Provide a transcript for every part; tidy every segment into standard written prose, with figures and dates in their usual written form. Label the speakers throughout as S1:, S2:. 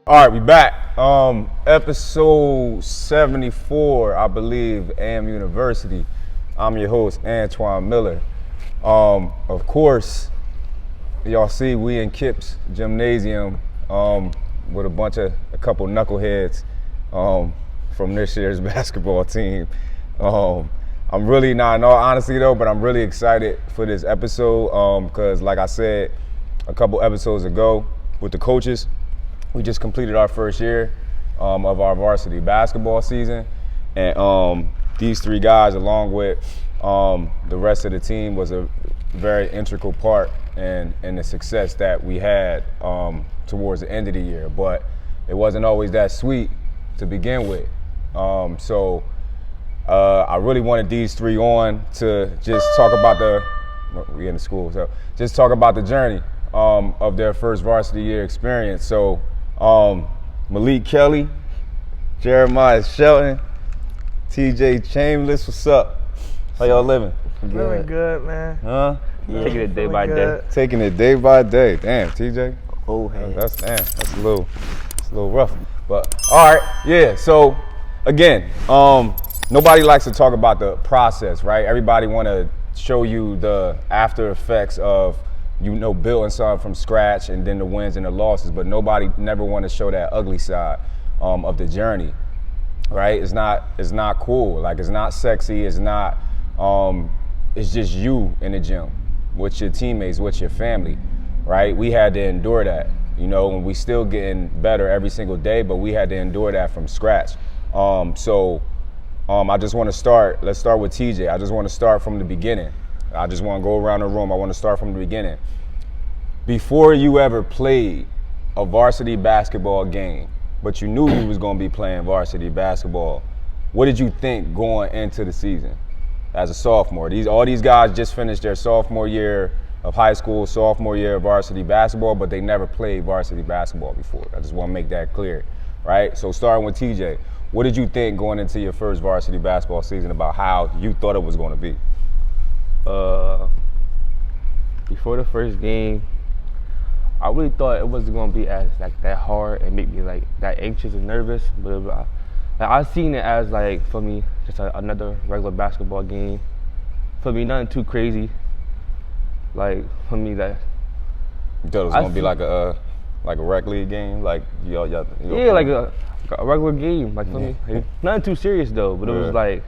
S1: All right, we back. Episode 74, I believe, A.M.University. I'm your host, Antoine Miller. Of course, y'all see we in KIPP's gymnasium with a couple knuckleheads from this year's basketball team. I'm really not, in all honesty though, but I'm really excited for this episode because like I said a couple episodes ago with the coaches, we just completed our first year of our varsity basketball season, and these three guys, along with the rest of the team, was a very integral part in the success that we had towards the end of the year. But it wasn't always that sweet to begin with. So I really wanted these three on to just talk about we in the school, so just talk about the journey of their first varsity year experience. So MALEAKE Kelly, Jeremiah Shelton, TJ CHAMBLISS, what's up? How y'all living?
S2: Living good, man.
S1: Huh?
S3: Yeah. Taking it day by day.
S1: Taking it day by day. Damn, TJ.
S3: Oh, hey.
S1: That's a little rough. But all right, yeah. So again, nobody likes to talk about the process, right? Everybody want to show you the after effects of building something from scratch and then the wins and the losses, but nobody never want to show that ugly side of the journey, right? It's not cool. Like, it's not sexy. It's not. It's just you in the gym with your teammates, with your family, right? We had to endure that, and we still getting better every single day, but we had to endure that from scratch. I just want to start. Let's start with TJ. I just want to start from the beginning. I just want to go around the room. I want to start from the beginning. Before you ever played a varsity basketball game, but you knew you was going to be playing varsity basketball, what did you think going into the season as a sophomore? All these guys just finished their sophomore year of high school, sophomore year of varsity basketball, but they never played varsity basketball before. I just want to make that clear, right? So starting with TJ, what did you think going into your first varsity basketball season about how you thought it was going to be?
S3: Before the first game, I really thought it wasn't gonna be as that hard and make me that anxious and nervous. But I seen it as for me just another regular basketball game. For me, nothing too crazy. For me, that.
S1: You thought it was gonna be like a rec league game,
S3: yeah, like a regular game. For me, nothing too serious though. But it was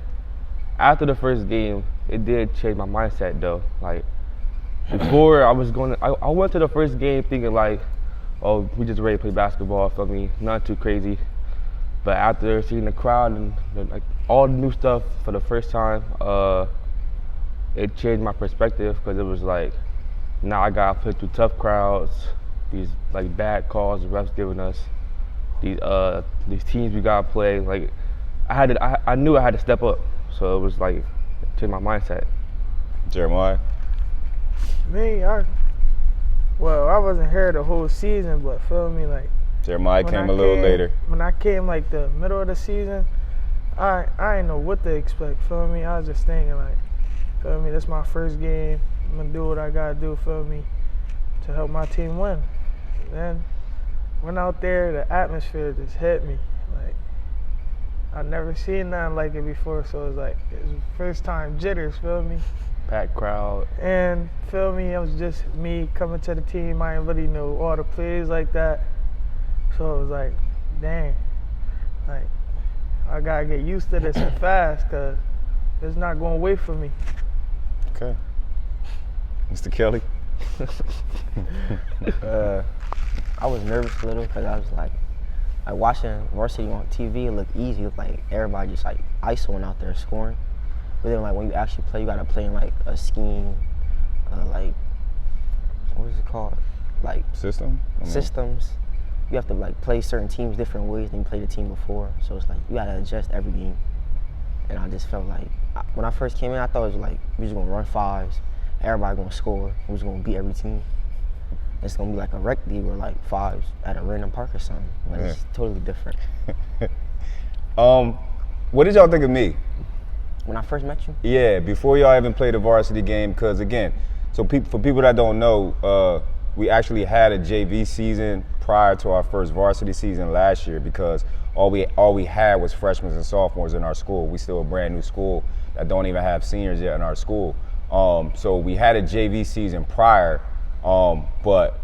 S3: after the first game, it did change my mindset though. Before I went to the first game thinking oh, we just ready to play basketball. For me, not too crazy. But after seeing the crowd and all the new stuff for the first time, it changed my perspective because it was now I gotta play through tough crowds, these bad calls the refs giving us, these teams we gotta play. I knew I had to step up, so it was changed my mindset.
S1: Jeremiah?
S2: Me, I wasn't here the whole season, but feel me,
S1: Jeremiah came a little later.
S2: When I came the middle of the season, I didn't know what to expect, feel me? I was just thinking feel me, this is my first game. I'm gonna do what I gotta do, feel me, to help my team win. Then went out there, the atmosphere just hit me. I've never seen nothing like it before, so it was first time jitters, feel me?
S3: Packed crowd.
S2: And feel me, it was just me coming to the team. I didn't really know all the players like that. So it was dang, I gotta get used to this fast because it's not going away from me.
S1: Okay. Mr. Kelly?
S4: I was nervous a little because I was watching varsity on TV. It looked easy. It looked like everybody just isoing out there scoring. But then when you actually play, you gotta play in a scheme, what is it called?
S1: System?
S4: Systems. You have to play certain teams different ways than you played the team before. So it's you gotta adjust every game. And I just felt when I first came in, I thought it was we was gonna run fives, everybody gonna score, we was gonna beat every team. It's gonna be a rec league or fives at a random park or something. But it's totally different.
S1: What did y'all think of me?
S4: When I first met you?
S1: Yeah, before y'all even played a varsity game, because again, for people that don't know, we actually had a JV season prior to our first varsity season last year because all we had was freshmen and sophomores in our school. We still a brand new school that don't even have seniors yet in our school. So we had a JV season prior, but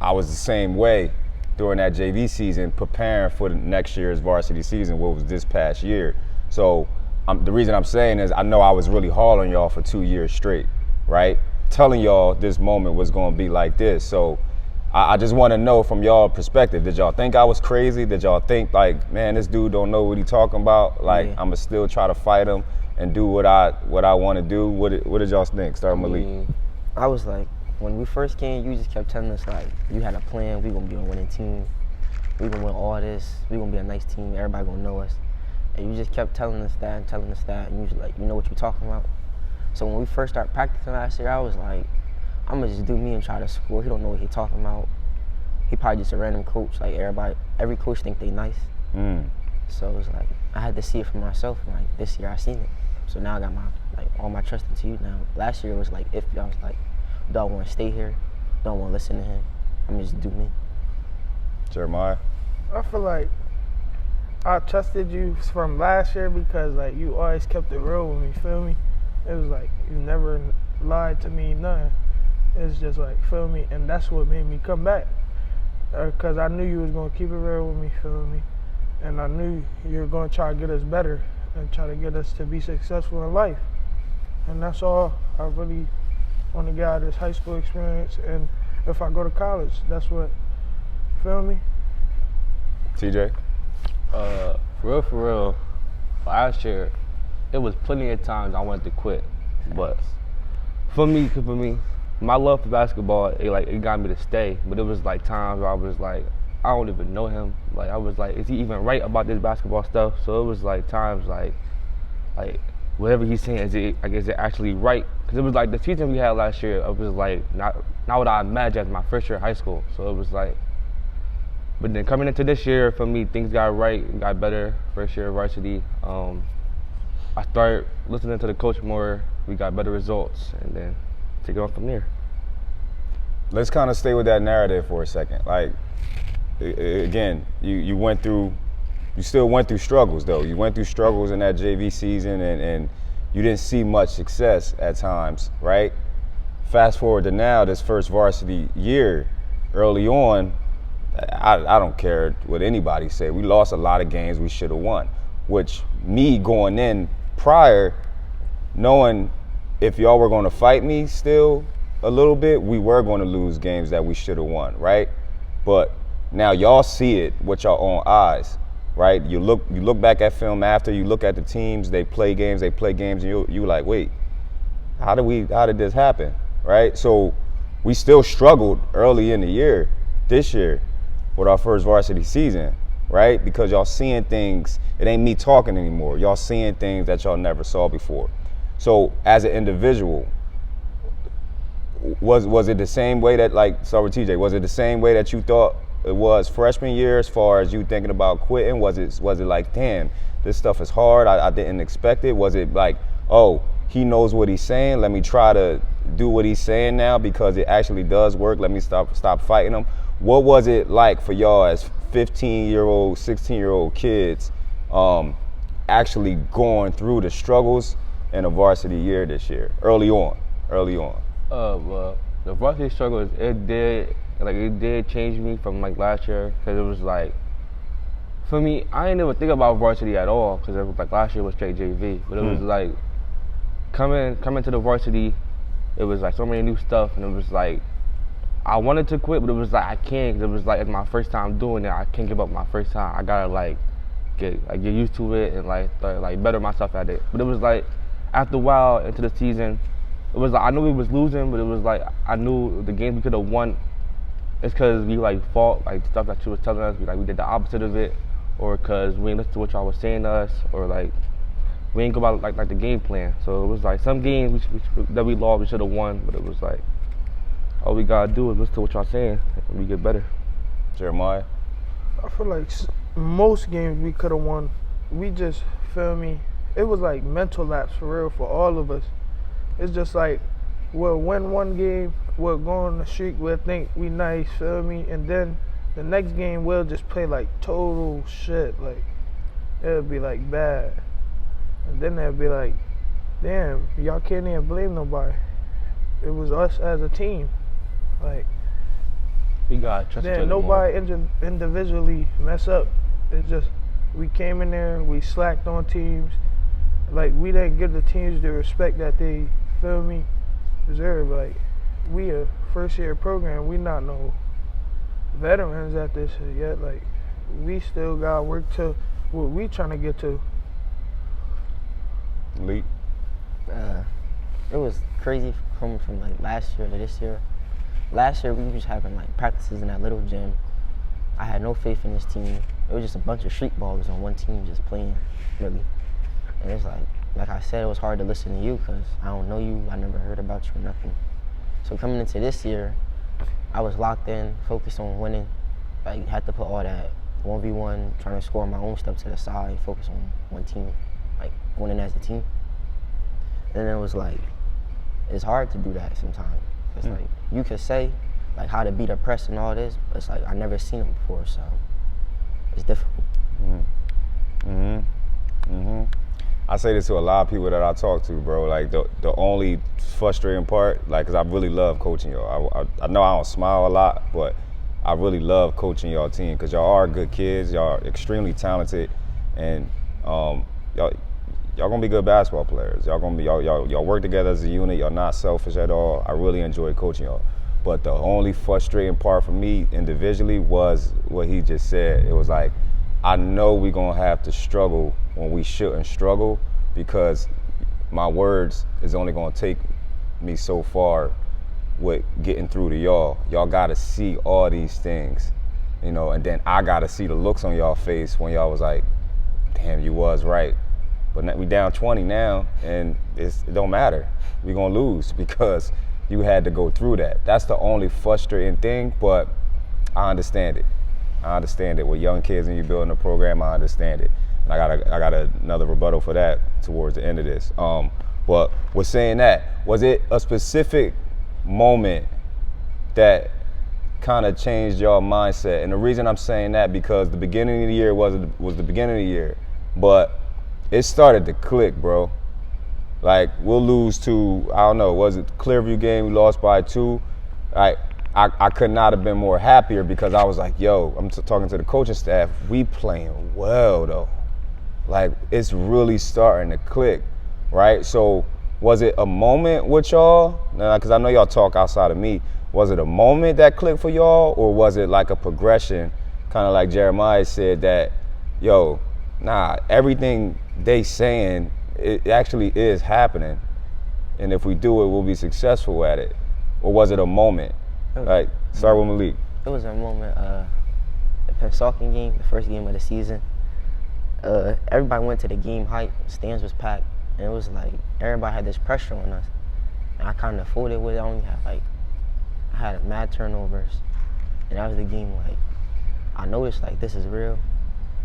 S1: I was the same way during that JV season preparing for the next year's varsity season, what was this past year. So the reason I'm saying is I know I was really hard on y'all for 2 years straight, right? Telling y'all this moment was going to be like this. So I just want to know from y'all perspective, did y'all think I was crazy? Did y'all think like, man, this dude don't know what he talking about? Like, I'm going to still try to fight him and do what I want to do? What did y'all think? Start with Malik.
S4: I was like, when we first came, you just kept telling us like, you had a plan, we going to be a winning team. We going to win all this. We going to be a nice team. Everybody going to know us. And you just kept telling us that and telling us that. And you was like, you know what you're talking about? So when we first started practicing last year, I was like, I'm going to just do me and try to score. He don't know what he talking about. He probably just a random coach. Like every coach think they nice. So it was like, I had to see it for myself. And like this year I seen it. So now I got all my trust into you now. Last year it was like iffy. I was like, do I want to stay here? Do I want to listen to him? I'm just do me.
S1: Jeremiah?
S2: I feel like I trusted you from last year because like you always kept it real with me, feel me? It was like you never lied to me, nothing. It's just like, feel me? And that's what made me come back. Because I knew you was going to keep it real with me, feel me? And I knew you were going to try to get us better and try to get us to be successful in life. And that's all I really want to get out of this high school experience. And if I go to college, that's what, feel me?
S1: TJ?
S3: For real, last year, it was plenty of times I wanted to quit. But for me, my love for basketball, it got me to stay. But it was like times where I was like, I don't even know him. Like I was like, is he even right about this basketball stuff? So it was like times like whatever he's saying, is it actually right? Because it was like the season we had last year, it was like not what I imagined as my first year of high school. So it was like, but then coming into this year, for me, things got right, got better. First year of varsity, I started listening to the coach more. We got better results, and then take it on from there.
S1: Let's kind of stay with that narrative for a second. Like, again, you still went through struggles though. You went through struggles in that JV season and you didn't see much success at times, right? Fast forward to now, this first varsity year, early on, I don't care what anybody say. We lost a lot of games we should have won, which me going in prior, knowing if y'all were going to fight me still a little bit, we were going to lose games that we should have won, right? But now y'all see it with your own eyes, right? You look back at film after, you look at the teams, they play games, and you like, wait, how did this happen, right? So we still struggled early in the year, this year, with our first varsity season, right? Because y'all seeing things, it ain't me talking anymore. Y'all seeing things that y'all never saw before. So as an individual, was it the same way that, like, sorry TJ, was it the same way that you thought it was freshman year as far as you thinking about quitting? Was it like, damn, this stuff is hard, I didn't expect it? Was it like, oh, he knows what he's saying, let me try to do what he's saying now because it actually does work, let me stop fighting him? What was it like for y'all as 15-year-old, 16-year-old kids actually going through the struggles in a varsity year this year, early on?
S3: Well, the varsity struggles, it did change me from like last year, because it was like, for me, I didn't even think about varsity at all, because it was like last year was straight JV, but it was like coming to the varsity, it was like so many new stuff, and it was like I wanted to quit, but it was like I can't, because it was like it's my first time doing it. I can't give up my first time. I gotta like get used to it and like start, like better myself at it. But it was like after a while into the season, it was like I knew we was losing, but it was like I knew the games we could have won. It's because we like fought like stuff that you was telling us. We did the opposite of it, or because we didn't listen to what y'all was saying to us, or like we ain't go about like the game plan. So it was like some games that we lost we should have won, but it was like all we gotta do is listen to what y'all saying and we get better.
S1: Jeremiah?
S2: I feel like most games we could have won. We just, feel me, it was like mental lapse for real for all of us. It's just like we'll win one game, we'll go on the streak, we'll think we nice, feel me? And then the next game we'll just play like total shit, like it'll be like bad. And then they'll be like, damn, y'all can't even blame nobody. It was us as a team. Like,
S3: We got trust each
S2: then
S3: other
S2: nobody
S3: more.
S2: individually mess up. It's just we came in there, we slacked on teams. Like, we didn't give the teams the respect that they, feel me, deserve. Like, we a first year program, we not no veterans at this shit yet. Like, we still got work to what we trying to get to.
S1: Malik?
S4: It was crazy coming from like last year to this year. Last year we was having like practices in that little gym. I had no faith in this team. It was just a bunch of street ballers on one team just playing, really. And it's like I said, it was hard to listen to you because I don't know you, I never heard about you or nothing. So coming into this year, I was locked in, focused on winning. Like, had to put all that 1v1, trying to score my own stuff to the side, focus on one team, like winning as a team. And then it was like, it's hard to do that sometimes. It's like, you could say like how to beat a press and all this, but it's like, I never seen it before, so it's difficult.
S1: I say this to a lot of people that I talk to, bro. Like, the only frustrating part, like, cause I really love coaching y'all. I know I don't smile a lot, but I really love coaching y'all team because y'all are good kids. Y'all are extremely talented, and y'all gonna be good basketball players. Y'all work together as a unit. Y'all not selfish at all. I really enjoy coaching y'all. But the only frustrating part for me individually was what he just said. It was like, I know we're gonna have to struggle when we shouldn't struggle because my words is only gonna take me so far with getting through to y'all. Y'all gotta see all these things, you know, and then I gotta see the looks on y'all face when y'all was like, damn, you was right. But we down 20 now, and it don't matter. We gonna lose because you had to go through that. That's the only frustrating thing, but I understand it. I understand it. With young kids and you building a program, I understand it. And I got another rebuttal for that towards the end of this. But with saying that, was it a specific moment that kind of changed your mindset? And the reason I'm saying that because the beginning of the year was the beginning of the year, but it started to click, bro. Like, we'll lose to, I don't know, was it Clearview game? We lost by 2. I could not have been more happier because I was like, yo, I'm talking to the coaching staff, we playing well though. Like, it's really starting to click, right? So was it a moment with y'all? Because I know y'all talk outside of me. Was it a moment that clicked for y'all, or was it like a progression, kind of like Jeremiah said that, yo, nah, everything they saying, it actually is happening. And if we do it, we'll be successful at it. Or was it a moment? Like, start with Malik.
S4: It was a moment, the Pennsauken game, the first game of the season. Everybody went to the game hype, stands was packed, and it was like, everybody had this pressure on us. And I kind of folded with it. I had mad turnovers. And that was the game, like, I noticed, like, this is real.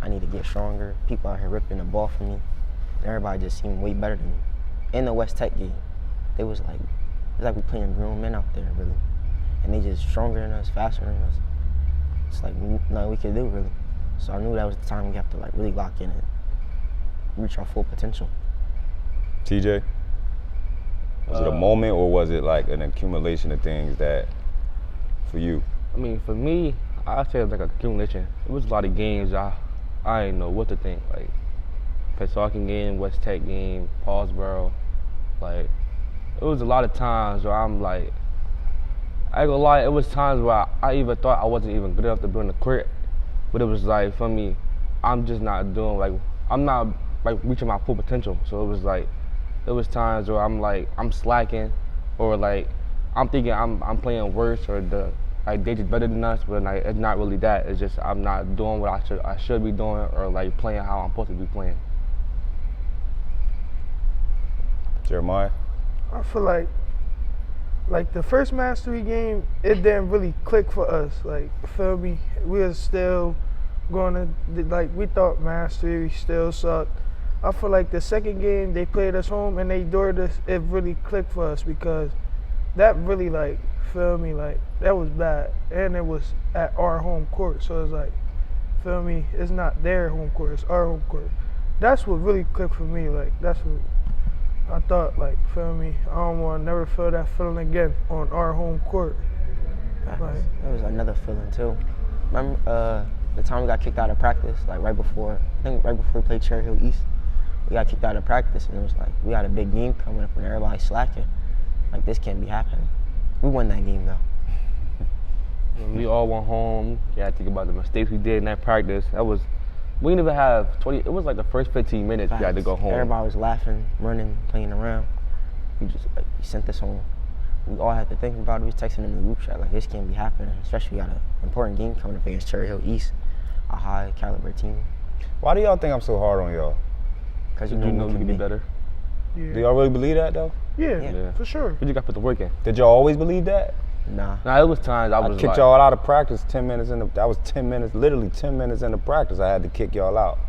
S4: I need to get stronger. People out here ripping the ball from me. And everybody just seemed way better than me. In the West Tech game, it was like we playing grown men out there, really. And they just stronger than us, faster than us. It's like nothing we could do, really. So I knew that was the time we have to like really lock in and reach our full potential.
S1: TJ, was it a moment, or was it like an accumulation of things that, for you?
S3: I mean, for me, I'd say it was like an accumulation. It was a lot of games I didn't know what to think. Like, Pennsauken game, West Tech game, Paulsboro. Like, it was a lot of times where I'm like, I ain't gonna lie, it was times where I even thought I wasn't even good enough to be in the court. But it was like, for me, I'm just not doing, like, I'm not like reaching my full potential. So it was like, there was times where I'm like, I'm slacking, or like, I'm thinking I'm playing worse, or they just better than us, but like, it's not really that. It's just I'm not doing what I should be doing, or like playing how I'm supposed to be playing.
S1: Jeremiah?
S2: I feel like the first Mastery game, it didn't really click for us. Like, feel me? We were still going to, like, we thought Mastery still sucked. I feel like the second game, they played us home and they adored us. It really clicked for us because that really like, feel me, like that was bad, and it was at our home court, so it's like, feel me, it's not their home court, it's our home court. That's what really clicked for me. Like that's what I thought. Like, feel me, I don't want to never feel that feeling again on our home court. Like,
S4: That was another feeling too. Remember the time we got kicked out of practice, like right before we played Cherry Hill East, we got kicked out of practice, and it was like we had a big game coming up and everybody's slacking. Like, this can't be happening. We won that game though.
S3: We all went home. Yeah, think about the mistakes we did in that practice. We didn't even have 20. It was like the first 15 minutes we had to go home.
S4: Everybody was laughing, running, playing around. We sent this home. We all had to think about it. We was texting in the group chat like, this can't be happening. Especially we got an important game coming up against Cherry Hill East, a high caliber team.
S1: Why do y'all think I'm so hard on y'all?
S4: Because
S3: You know we can be better.
S2: yeah.
S1: Do y'all really believe that though?
S2: Yeah,
S3: Yeah.
S2: for sure.
S3: We just got to put the work in.
S1: Did y'all always believe that?
S4: Nah.
S3: Nah, it was times I
S1: I
S3: was
S1: kicked
S3: like,
S1: y'all out of practice 10 minutes in the, that was 10 minutes, literally 10 minutes into practice, I had to kick y'all out.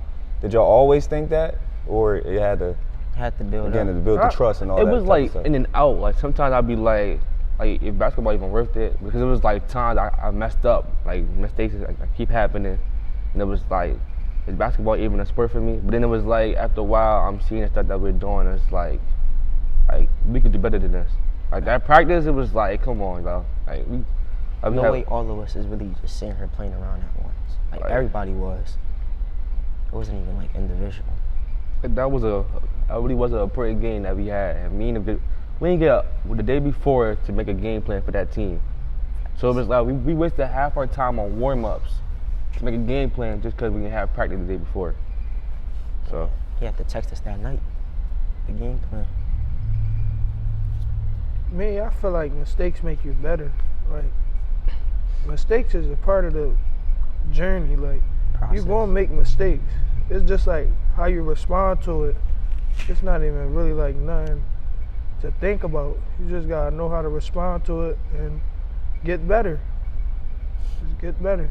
S1: Did y'all always think that? Or it had to,
S4: Had to build
S1: again, to
S4: up.
S1: build the trust and all
S3: it
S1: that
S3: was
S1: type of
S3: like
S1: stuff?
S3: in and out. Like sometimes I'd be like if basketball even worth it, because it was like times I messed up, like mistakes like, keep happening, and it was like, is basketball even a sport for me? But then it was like after a while I'm seeing the stuff that we're doing, and it's like we could do better than this. Like that practice, it was like, come on, bro. Like
S4: No way all of us is really just sitting here playing around at once. Like
S3: Right.
S4: everybody was. It wasn't even like individual.
S3: that really was an important game that we had. And we didn't get the day before to make a game plan for that team. So it was like we wasted half our time on warm-ups to make a game plan just because we didn't have practice the day before. So
S4: He had to text us that night. The game plan.
S2: Me, I feel like mistakes make you better. Like, mistakes is a part of the journey. Like,
S4: Process.
S2: you're gonna make mistakes. It's just like how you respond to it. It's not even really like nothing to think about. You just gotta know how to respond to it and get better. Just get better.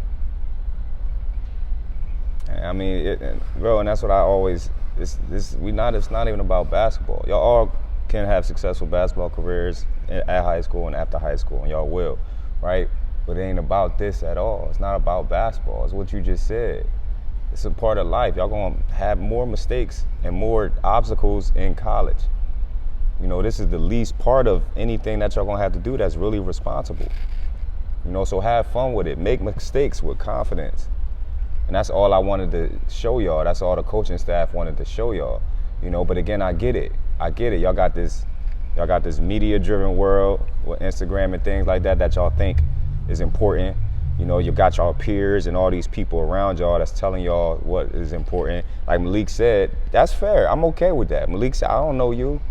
S1: I mean, bro, and that's what I always, it's not even about basketball. Y'all all can have successful basketball careers at high school and after high school, and y'all will, right? But it ain't about this at all. It's not about basketball. It's what you just said. It's a part of life. Y'all gonna have more mistakes and more obstacles in college. You know, this is the least part of anything that y'all gonna have to do that's really responsible. You know, so have fun with it. Make mistakes with confidence. And that's all I wanted to show y'all. That's all the coaching staff wanted to show y'all. You know, but again, I get it. Y'all got this media-driven world with Instagram and things like that y'all think is important. You know, you got y'all peers and all these people around y'all that's telling y'all what is important. Like Malik said, that's fair. I'm okay with that. Malik said, I don't know you.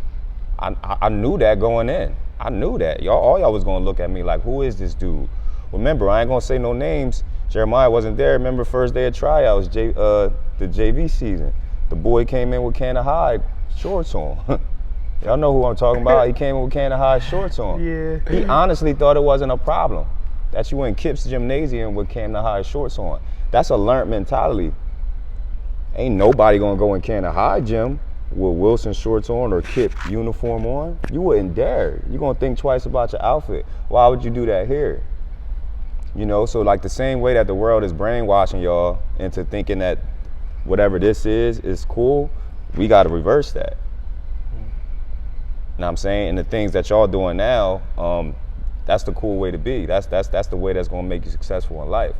S1: I knew that going in. I knew that. All y'all was gonna look at me like, who is this dude? Remember, I ain't gonna say no names. Jeremiah wasn't there. Remember first day of tryouts, the JV season. The boy came in with Canna High shorts on. Y'all know who I'm talking about. He came in with Canna High shorts on.
S2: Yeah.
S1: He honestly thought it wasn't a problem that you in KIPP's gymnasium with Canna High shorts on. That's a learned mentality. Ain't nobody gonna go in Canna High gym with Wilson shorts on or KIPP uniform on. You wouldn't dare. You're gonna think twice about your outfit. Why would you do that here? You know, so like the same way that the world is brainwashing y'all into thinking that whatever this is cool, we gotta reverse that. You know what I'm saying? And the things that y'all doing now, that's the cool way to be. That's the way that's gonna make you successful in life.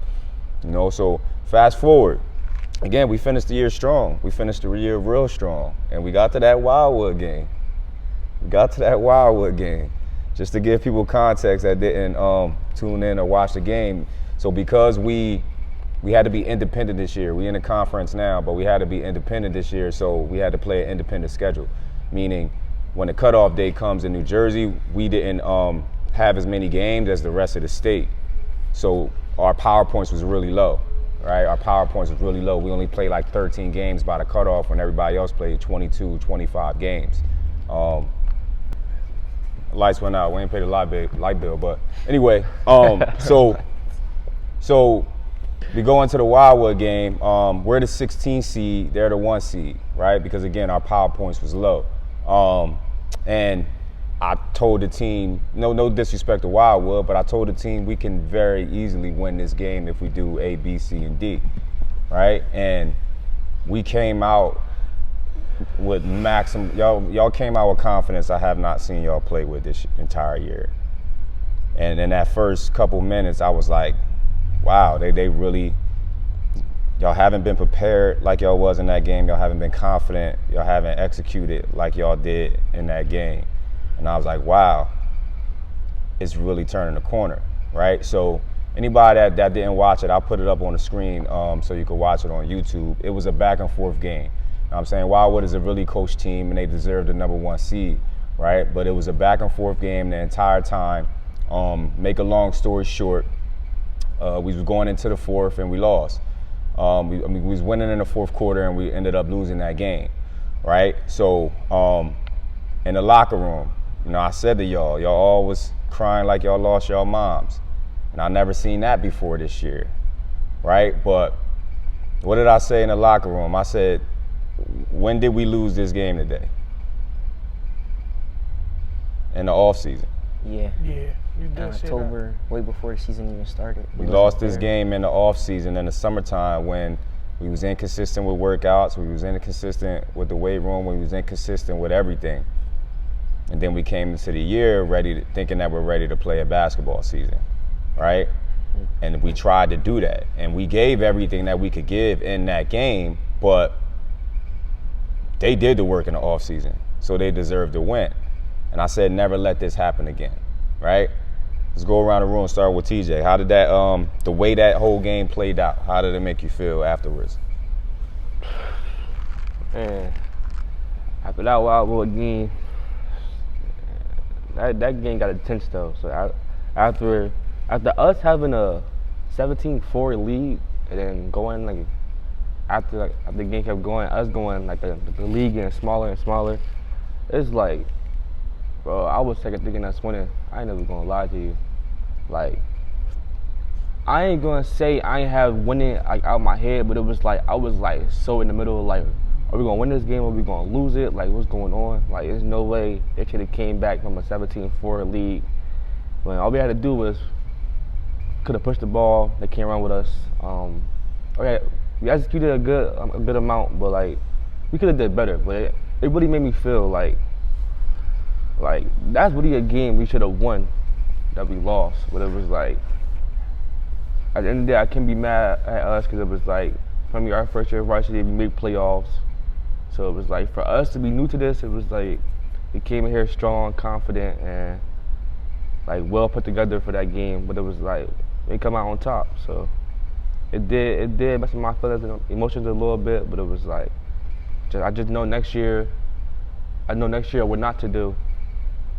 S1: You know, so fast forward. Again, we finished the year strong. We finished the year real strong. And we got to that Wildwood game. Just to give people context that didn't tune in or watch the game. So because we had to be independent this year. We in the conference now, but we had to be independent this year, so we had to play an independent schedule. Meaning, when the cutoff date comes in New Jersey, we didn't have as many games as the rest of the state. So our power points was really low, right? Our power points was really low. We only played like 13 games by the cutoff when everybody else played 22, 25 games. Lights went out. We ain't paid the light bill, but anyway. So we go into the Wildwood game. We're the 16 seed. They're the 1 seed, right? Because again, our power points was low. And I told the team, no disrespect to Wildwood, but I told the team we can very easily win this game if we do A, B, C, and D, right? And we came out with maximum, y'all came out with confidence I have not seen y'all play with this entire year. And in that first couple minutes, I was like, wow, they really, y'all haven't been prepared like y'all was in that game. Y'all haven't been confident. Y'all haven't executed like y'all did in that game. And I was like, wow, it's really turning the corner, right? So anybody that didn't watch it, I'll put it up on the screen so you can watch it on YouTube. It was a back and forth game. You know what I'm saying? Wildwood is a really coached team and they deserve the #1 seed, right? But it was a back and forth game the entire time. Make a long story short, we was going into the fourth and we lost. We was winning in the fourth quarter and we ended up losing that game, right? So in the locker room, I said to y'all all was crying like y'all lost y'all moms. And I never seen that before this year, right? But what did I say in the locker room? I said, when did we lose this game today? In the off season.
S4: Yeah.
S2: Yeah, you did say
S4: October, way before the season even started.
S1: We lost this game in the off season in the summertime when we was inconsistent with workouts, we was inconsistent with the weight room, we was inconsistent with everything. And then we came into the year thinking that we're ready to play a basketball season, right? And we tried to do that. And we gave everything that we could give in that game, but they did the work in the off season, so they deserved to win. And I said, never let this happen again, right? Let's go around the room and start with TJ. How did that, the way that whole game played out, how did it make you feel afterwards?
S3: Man, after that Wildwood game, that game got intense though. So after us having a 17-4 lead and then going like after the game kept going, us going like the league getting smaller and smaller, it's like, bro, I was second thinking us winning. I ain't never gonna lie to you. Like, I ain't gonna say I ain't have winning like out my head, but it was like I was like so in the middle of like, are we gonna win this game or are we gonna lose it? Like, what's going on? Like, there's no way they could have came back from a 17-4 lead when all we had to do was could have pushed the ball. They came around with us. Okay, we executed a good amount, but like we could have did better. But it really made me feel like that's really a game we should have won that we lost. But it was like at the end of the day, I can't be mad at us because it was like from our first year of varsity, we made playoffs. So it was like for us to be new to this, it was like we came in here strong, confident, and like well put together for that game. But it was like we come out on top. So it did mess with my feelings and emotions a little bit. But it was like I just know next year. I know next year what not to do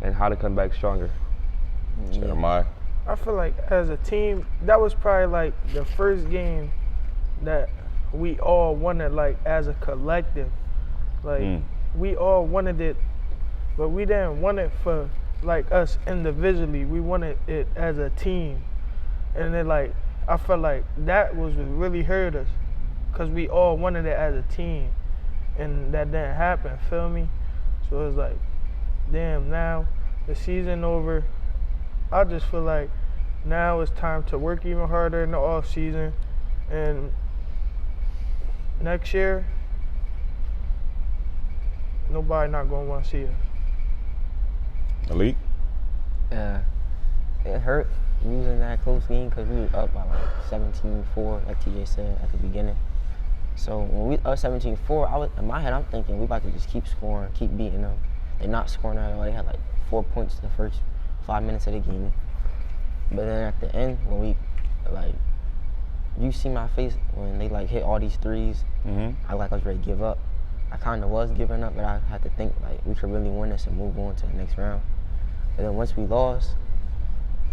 S3: and how to come back stronger.
S1: Jeremiah?
S2: I feel like as a team, that was probably like the first game that we all wanted, like as a collective. Like we all wanted it, but we didn't want it for like us individually. We wanted it as a team. And then like, I felt like that was what really hurt us because we all wanted it as a team and that didn't happen, feel me? So it was like, damn, now the season over. I just feel like now it's time to work even harder in the off season, and next year nobody not gonna want to see us.
S1: Malik?
S4: Yeah, it hurt losing that close game because we were up by like 17-4, like TJ said at the beginning. So when we up 17-4, in my head I'm thinking we about to just keep scoring, keep beating them. They're not scoring at all. They had like 4 points in the first 5 minutes of the game. But then at the end, when we like, you see my face when they like hit all these threes. I was ready to give up. I kind of was giving up, but I had to think like we could really win this and move on to the next round. And then once we lost,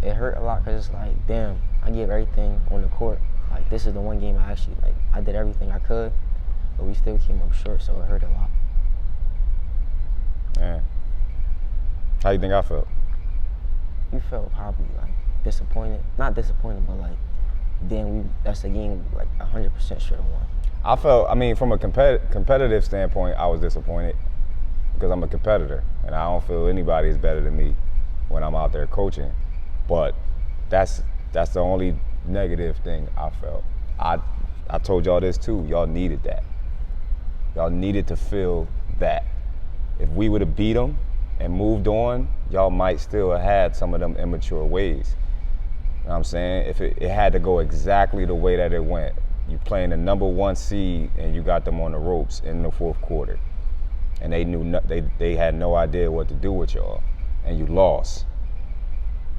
S4: it hurt a lot because it's like, damn, I gave everything on the court. Like this is the one game I actually I did everything I could, but we still came up short, so it hurt a lot.
S1: Man, how you think I felt?
S4: You felt probably like disappointed, not disappointed, but like, damn, that's a game we like 100% should have won.
S1: I felt, I mean, from a competitive standpoint, I was disappointed. because I'm a competitor, and I don't feel anybody is better than me when I'm out there coaching. But that's the only negative thing I felt. I told y'all this too. Y'all needed that. Y'all needed to feel that. If we would have beat them and moved on, y'all might still have had some of them immature ways. You know what I'm saying? If it had to go exactly the way that it went, you playing the #1 seed and you got them on the ropes in the 4th quarter, and they had no idea what to do with y'all, and you lost.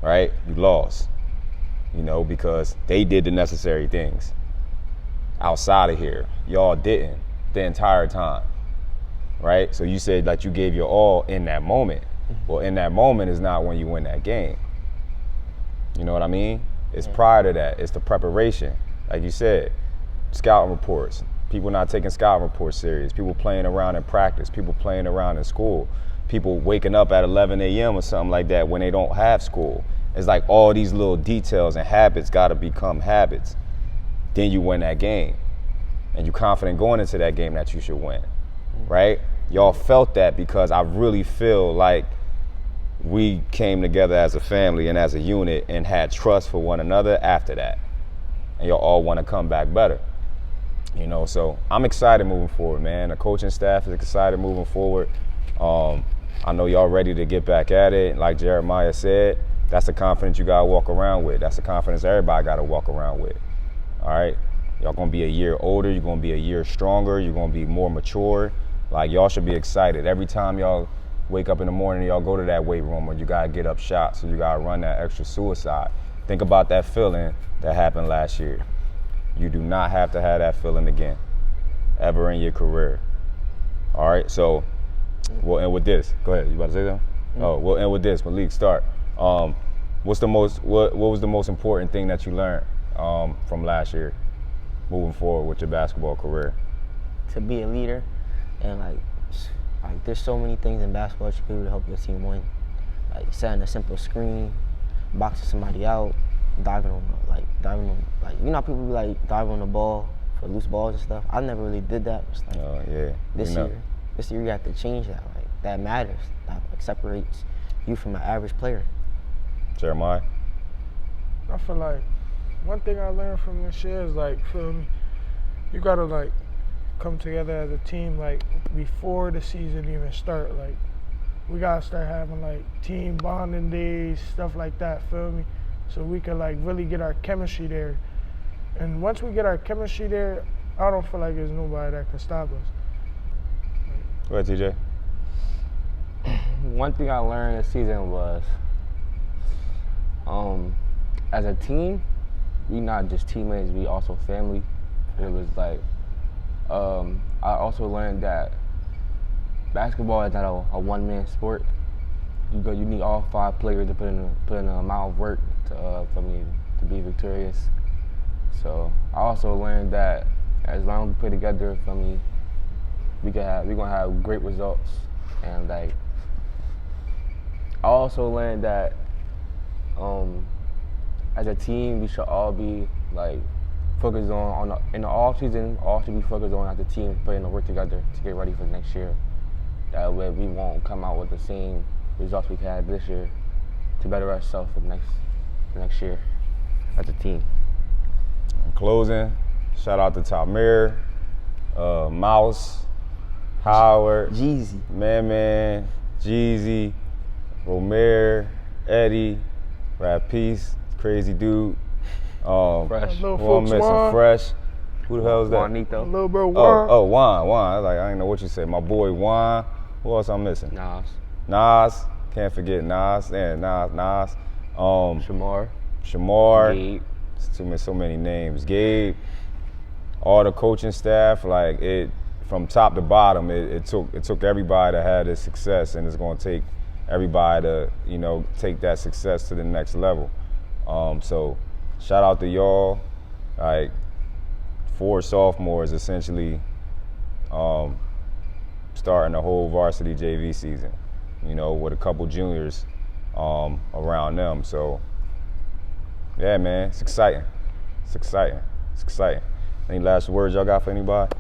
S1: Right? You lost. You know, because they did the necessary things outside of here. Y'all didn't the entire time. Right? So you said that you gave your all in that moment. Well, in that moment is not when you win that game. You know what I mean? It's prior to that. It's the preparation. Like you said, scouting reports. People not taking scouting reports serious. People playing around in practice. People playing around in school. People waking up at 11 a.m. or something like that when they don't have school. It's like all these little details and habits got to become habits. Then you win that game. And you're confident going into that game that you should win. Right? Y'all felt that because I really feel like we came together as a family and as a unit and had trust for one another after that. And y'all all want to come back better. You know, so I'm excited moving forward, man. The coaching staff is excited moving forward. I know y'all ready to get back at it. Like Jeremiah said, that's the confidence you got to walk around with. That's the confidence everybody got to walk around with. All right? Y'all going to be a year older. You're going to be a year stronger. You're going to be more mature. Like, y'all should be excited. Every time y'all wake up in the morning, y'all go to that weight room or you got to get up shots or you got to run that extra suicide. Think about that feeling that happened last year. You do not have to have that feeling again, ever in your career. All right, so we'll end with this. Go ahead, you about to say something? Oh, we'll end with this. MALEAKE, start. What was the most important thing that you learned from last year, moving forward with your basketball career?
S4: To be a leader, and like there's so many things in basketball that you can do to help your team win. Like setting a simple screen, boxing somebody out, diving on, you know how people be like diving on the ball for loose balls and stuff. I never really did that. It's like, this year you have to change that. Like that matters. That like separates you from an average player.
S1: Jeremiah?
S2: I feel like one thing I learned from this year is like, feel me, you gotta like come together as a team like before the season even start. Like we gotta start having like team bonding days, stuff like that, feel me? So we can like really get our chemistry there. And once we get our chemistry there, I don't feel like there's nobody that can stop us.
S1: Go ahead, TJ.
S3: One thing I learned this season was, as a team, we not just teammates, we also family. It was like, I also learned that basketball is not a one-man sport. You need all 5 players to put in an amount of work for me to be victorious. So I also learned that as long as we play together, for me, we're gonna have great results. And like, I also learned that as a team, we should all be like focused in the off season. All should be focused on as a team putting the work together to get ready for next year. That way, we won't come out with the same results we had this year, to better ourselves for next year as a team.
S1: In closing, shout out to Tamir, Mouse, Howard,
S4: Jeezy,
S1: Man, Jeezy, Romer, Eddie, Rap Peace, Crazy Dude.
S3: Fresh.
S1: Who I'm missing? Fresh. Who the hell is that?
S3: Juanito.
S2: Little bro, Juan.
S1: Oh, Juan. I didn't know what you said. My boy Juan. Who else I'm missing? Nas. Can't forget Nas. Yeah, Nas. Shamar.
S3: Gabe.
S1: So many names. Gabe. All the coaching staff. Like it, from top to bottom. It took everybody to have this success, and it's going to take everybody to take that success to the next level. So shout out to y'all. Like 4 sophomores essentially starting the whole varsity JV season, with a couple juniors around them. So yeah, man, it's exciting. Any last words y'all got for anybody?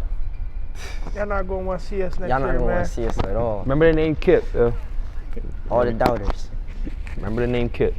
S2: Y'all not gonna want to see us next
S4: Y'all
S2: year,
S4: not gonna
S2: man.
S4: want to see us at all.
S3: Remember the name KIPP.
S4: All the doubters.
S3: Remember the name KIPP.